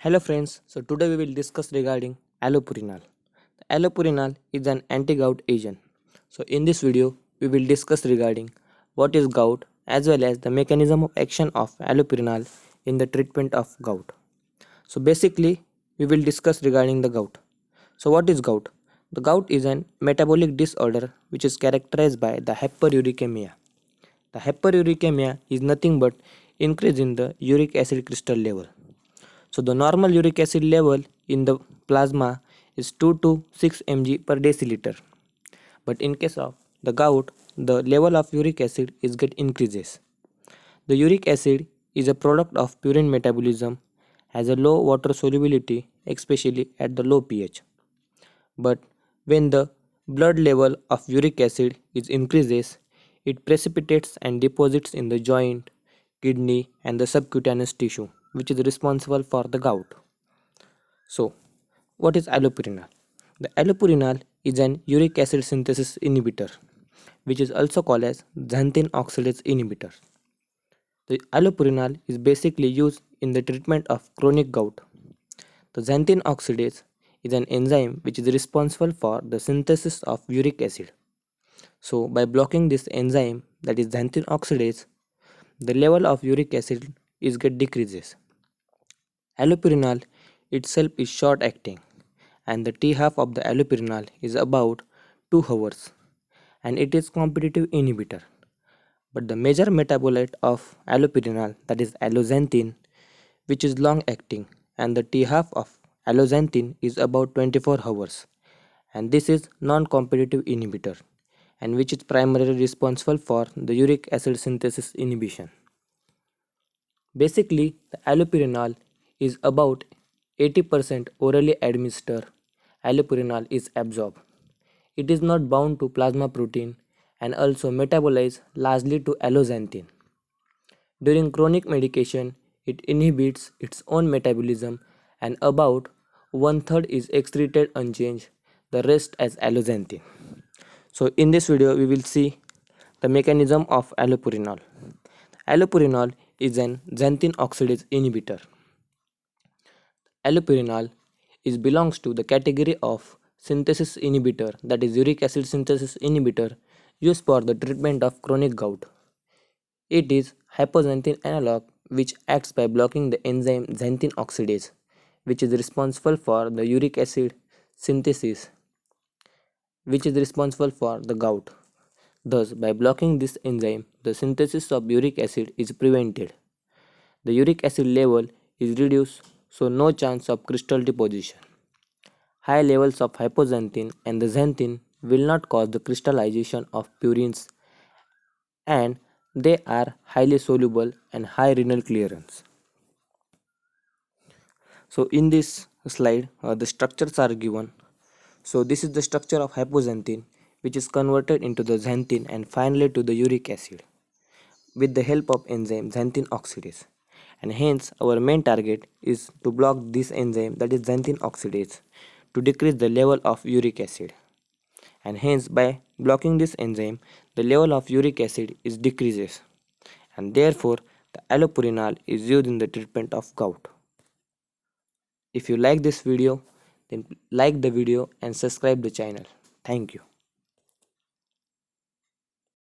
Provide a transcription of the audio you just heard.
Hello friends, so today we will discuss regarding allopurinol. Allopurinol is an anti-gout agent. So in this video, we will discuss regarding what is gout as well as the mechanism of action of allopurinol in the treatment of gout. So basically, we will discuss regarding the gout. So what is gout? The gout is an metabolic disorder which is characterized by the hyperuricemia. The hyperuricemia is nothing but increase in the uric acid crystal level. So the normal uric acid level in the plasma is 2 to 6 mg per deciliter. But in case of the gout, the level of uric acid is get increases. The uric acid is a product of purine metabolism, has a low water solubility, especially at the low pH. But when the blood level of uric acid is increases, it precipitates and deposits in the joint, kidney and the subcutaneous tissue, which is responsible for the gout. So, what is allopurinol? The allopurinol is an uric acid synthesis inhibitor, which is also called as xanthine oxidase inhibitor. The allopurinol is basically used in the treatment of chronic gout. The xanthine oxidase is an enzyme which is responsible for the synthesis of uric acid. So, by blocking this enzyme, that is xanthine oxidase, the level of uric acid is get decreases. Allopurinol itself is short acting and the T half of the allopurinol is about 2 hours and it is competitive inhibitor. But the major metabolite of allopurinol, that is alloxanthine, which is long acting and the T half of alloxanthine is about 24 hours and this is non-competitive inhibitor and which is primarily responsible for the uric acid synthesis inhibition. Basically, the allopurinol is about 80% orally administered. Allopurinol is absorbed. It is not bound to plasma protein and also metabolized largely to alloxanthine. During chronic medication, it inhibits its own metabolism and about one third is excreted unchanged, the rest as alloxanthine. So in this video, we will see the mechanism of allopurinol. Allopurinol is an xanthine oxidase inhibitor. Allopurinol belongs to the category of synthesis inhibitor, that is uric acid synthesis inhibitor used for the treatment of chronic gout. It is hypoxanthine analog which acts by blocking the enzyme xanthine oxidase, which is responsible for the uric acid synthesis, which is responsible for the gout. Thus, by blocking this enzyme, the synthesis of uric acid is prevented. The uric acid level is reduced, so no chance of crystal deposition. High levels of hypoxanthine and the xanthine will not cause the crystallization of purines and they are highly soluble and high renal clearance. So in this slide, the structures are given. So this is the structure of hypoxanthine, which is converted into the xanthine and finally to the uric acid with the help of enzyme xanthine oxidase. And hence our main target is to block this enzyme, that is xanthine oxidase, to decrease the level of uric acid. And hence by blocking this enzyme, the level of uric acid is decreases and therefore the allopurinol is used in the treatment of gout. If you like this video, then like the video and subscribe the channel. Thank you.